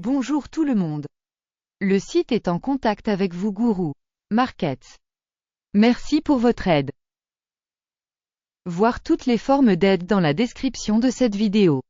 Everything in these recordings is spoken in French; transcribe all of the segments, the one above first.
Bonjour tout le monde. Le site est en contact avec vous Guru Markets. Merci pour votre aide. Voir toutes les formes d'aide dans la description de cette vidéo.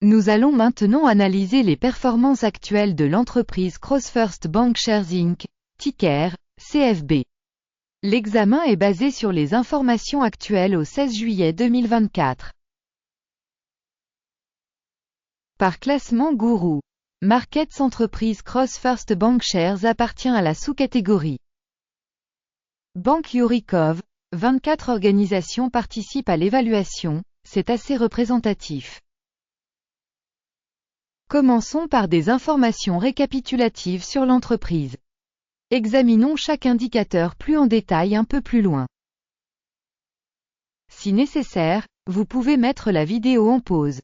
Nous allons maintenant analyser les performances actuelles de l'entreprise CrossFirst Bankshares Inc., ticker CFB. L'examen est basé sur les informations actuelles au 16 juillet 2024. Par classement Guru Markets, entreprise CrossFirst Bankshares appartient à la sous-catégorie Bank Yurikov. 24 organisations participent à l'évaluation, c'est assez représentatif. Commençons par des informations récapitulatives sur l'entreprise. Examinons chaque indicateur plus en détail un peu plus loin. Si nécessaire, vous pouvez mettre la vidéo en pause.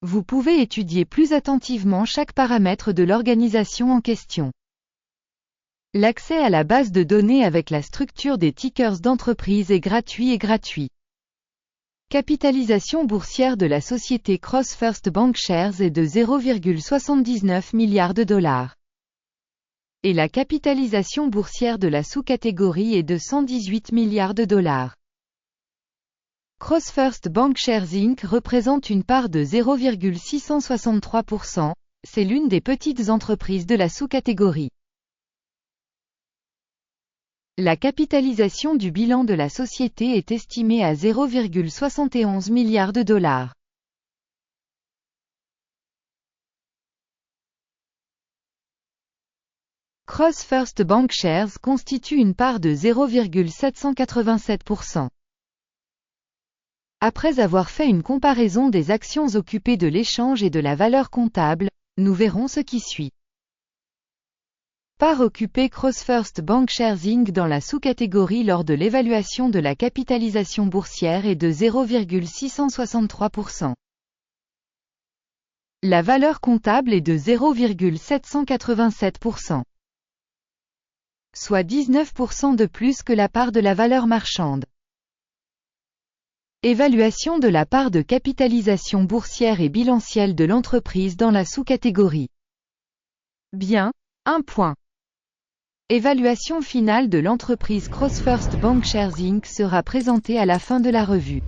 Vous pouvez étudier plus attentivement chaque paramètre de l'organisation en question. L'accès à la base de données avec la structure des tickers d'entreprise est gratuit. Capitalisation boursière de la société CrossFirst Bankshares est de 0,79 milliards de dollars. Et la capitalisation boursière de la sous-catégorie est de 118 milliards de dollars. CrossFirst Bankshares Inc. représente une part de 0,663%, c'est l'une des petites entreprises de la sous-catégorie. La capitalisation du bilan de la société est estimée à 0,71 milliards de dollars. CrossFirst Bankshares constitue une part de 0,787%. Après avoir fait une comparaison des actions occupées de l'échange et de la valeur comptable, nous verrons ce qui suit. Part occupée CrossFirst Bankshares Inc. dans la sous-catégorie lors de l'évaluation de la capitalisation boursière est de 0,663%. La valeur comptable est de 0,787%. Soit 19% de plus que la part de la valeur marchande. Évaluation de la part de capitalisation boursière et bilancielle de l'entreprise dans la sous-catégorie. Bien, 1 point. Évaluation finale de l'entreprise CrossFirst Bankshares Inc. sera présentée à la fin de la revue.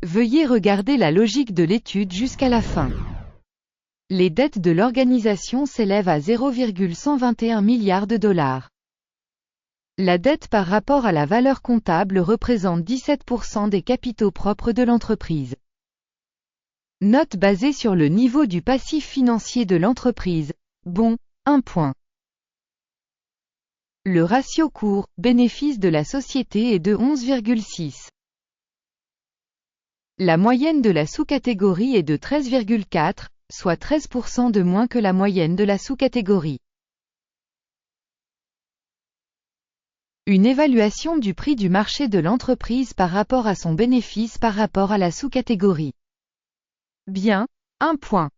Veuillez regarder la logique de l'étude jusqu'à la fin. Les dettes de l'organisation s'élèvent à 0,121 milliards de dollars. La dette par rapport à la valeur comptable représente 17% des capitaux propres de l'entreprise. Note basée sur le niveau du passif financier de l'entreprise. Bon, 1 point. Le ratio cours-bénéfice de la société est de 11,6. La moyenne de la sous-catégorie est de 13,4, soit 13% de moins que la moyenne de la sous-catégorie. Une évaluation du prix du marché de l'entreprise par rapport à son bénéfice par rapport à la sous-catégorie. Bien, 1 point.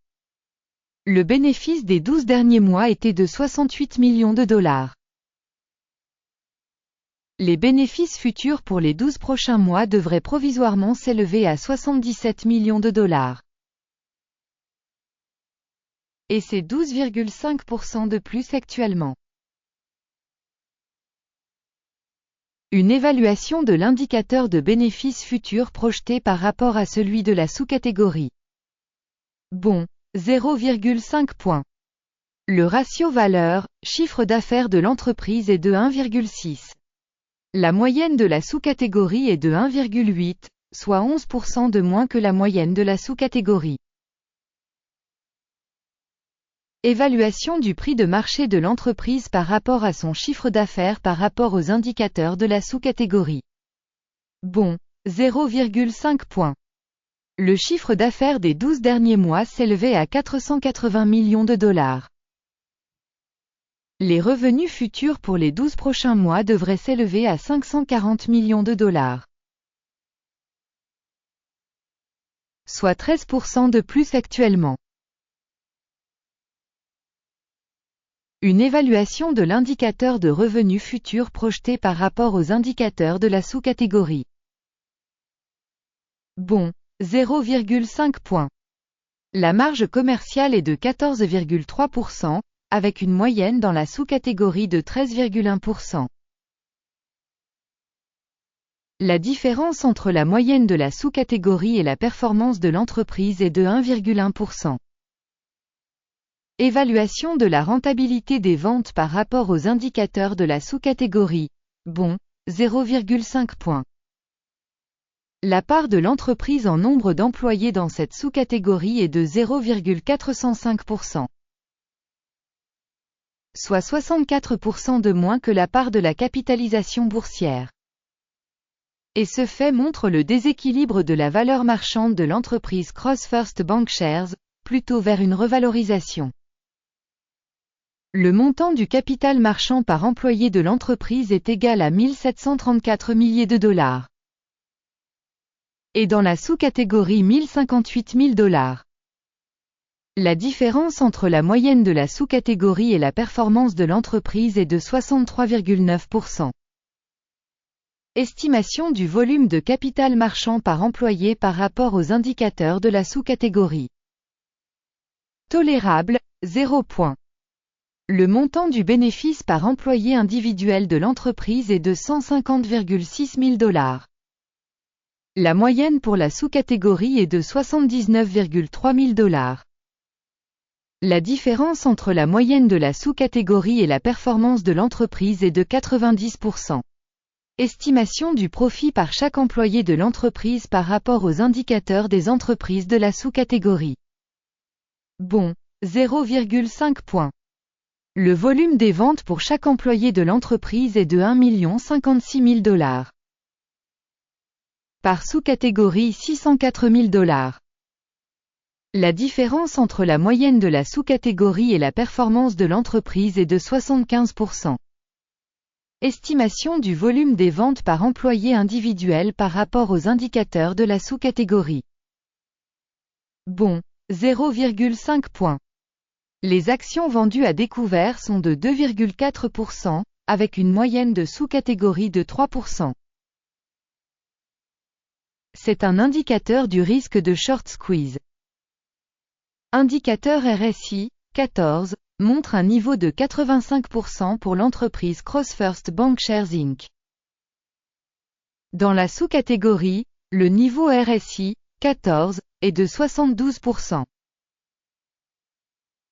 Le bénéfice des 12 derniers mois était de 68 millions de dollars. Les bénéfices futurs pour les 12 prochains mois devraient provisoirement s'élever à 77 millions de dollars. Et c'est 12,5% de plus actuellement. Une évaluation de l'indicateur de bénéfices futurs projeté par rapport à celui de la sous-catégorie. Bon, 0,5 points. Le ratio valeur-chiffre d'affaires de l'entreprise est de 1,6. La moyenne de la sous-catégorie est de 1,8, soit 11% de moins que la moyenne de la sous-catégorie. Évaluation du prix de marché de l'entreprise par rapport à son chiffre d'affaires par rapport aux indicateurs de la sous-catégorie. Bon, 0,5 points. Le chiffre d'affaires des 12 derniers mois s'élevait à 480 millions de dollars. Les revenus futurs pour les 12 prochains mois devraient s'élever à 540 millions de dollars. Soit 13% de plus actuellement. Une évaluation de l'indicateur de revenus futurs projeté par rapport aux indicateurs de la sous-catégorie. Bon, 0,5 points. La marge commerciale est de 14,3%, avec une moyenne dans la sous-catégorie de 13,1%. La différence entre la moyenne de la sous-catégorie et la performance de l'entreprise est de 1,1%. Évaluation de la rentabilité des ventes par rapport aux indicateurs de la sous-catégorie. Bon, 0,5 points. La part de l'entreprise en nombre d'employés dans cette sous-catégorie est de 0,405%. Soit 64% de moins que la part de la capitalisation boursière. Et ce fait montre le déséquilibre de la valeur marchande de l'entreprise CrossFirst Bankshares, plutôt vers une revalorisation. Le montant du capital marchand par employé de l'entreprise est égal à 1734 milliers de dollars. Et dans la sous-catégorie 1058 000 dollars. La différence entre la moyenne de la sous-catégorie et la performance de l'entreprise est de 63,9%. Estimation du volume de capital marchand par employé par rapport aux indicateurs de la sous-catégorie. Tolérable, 0 points. Le montant du bénéfice par employé individuel de l'entreprise est de 150,6 000 dollars. La moyenne pour la sous-catégorie est de 79,3 000 dollars. La différence entre la moyenne de la sous-catégorie et la performance de l'entreprise est de 90%. Estimation du profit par chaque employé de l'entreprise par rapport aux indicateurs des entreprises de la sous-catégorie. Bon, 0,5 points. Le volume des ventes pour chaque employé de l'entreprise est de 1 056 000 dollars. Par sous-catégorie 604 000 dollars. La différence entre la moyenne de la sous-catégorie et la performance de l'entreprise est de 75%. Estimation du volume des ventes par employé individuel par rapport aux indicateurs de la sous-catégorie. Bon, 0,5 points. Les actions vendues à découvert sont de 2,4%, avec une moyenne de sous-catégorie de 3%. C'est un indicateur du risque de short squeeze. Indicateur RSI, 14, montre un niveau de 85% pour l'entreprise CrossFirst Bankshares Inc. Dans la sous-catégorie, le niveau RSI, 14, est de 72%.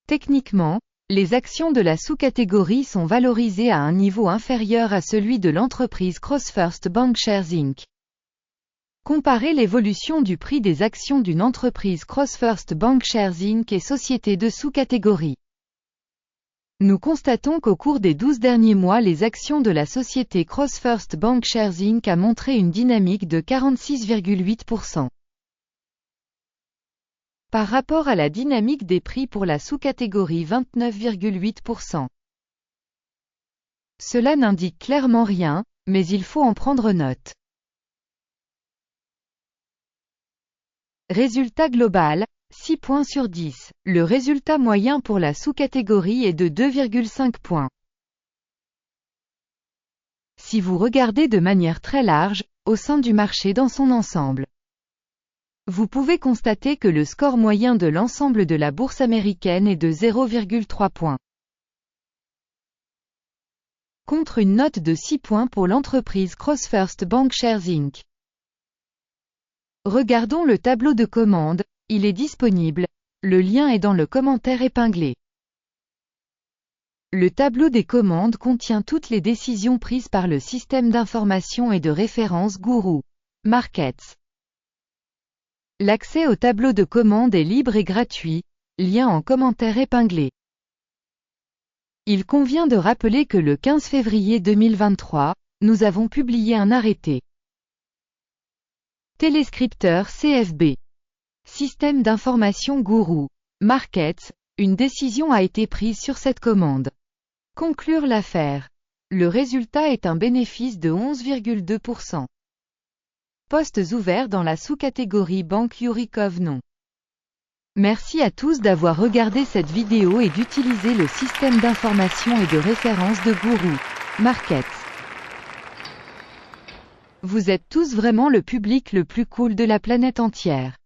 Techniquement, les actions de la sous-catégorie sont valorisées à un niveau inférieur à celui de l'entreprise CrossFirst Bankshares Inc. Comparez l'évolution du prix des actions d'une entreprise CrossFirst Bankshares Inc. et sociétés de sous-catégorie. Nous constatons qu'au cours des 12 derniers mois les actions de la société CrossFirst Bankshares Inc. a montré une dynamique de 46,8%. Par rapport à la dynamique des prix pour la sous-catégorie 29,8%. Cela n'indique clairement rien, mais il faut en prendre note. Résultat global, 6 points sur 10. Le résultat moyen pour la sous-catégorie est de 2,5 points. Si vous regardez de manière très large, au sein du marché dans son ensemble, vous pouvez constater que le score moyen de l'ensemble de la bourse américaine est de 0,3 points. Contre une note de 6 points pour l'entreprise CrossFirst Bankshares Inc. Regardons le tableau de commande, il est disponible, le lien est dans le commentaire épinglé. Le tableau des commandes contient toutes les décisions prises par le système d'information et de référence Guru Markets. L'accès au tableau de commande est libre et gratuit, lien en commentaire épinglé. Il convient de rappeler que le 15 février 2023, nous avons publié un arrêté. Téléscripteur CFB. Système d'information Guru Markets, une décision a été prise sur cette commande. Conclure l'affaire. Le résultat est un bénéfice de 11,2%. Postes ouverts dans la sous-catégorie Banque Yurikov non. Merci à tous d'avoir regardé cette vidéo et d'utiliser le système d'information et de référence de Guru Markets. Vous êtes tous vraiment le public le plus cool de la planète entière.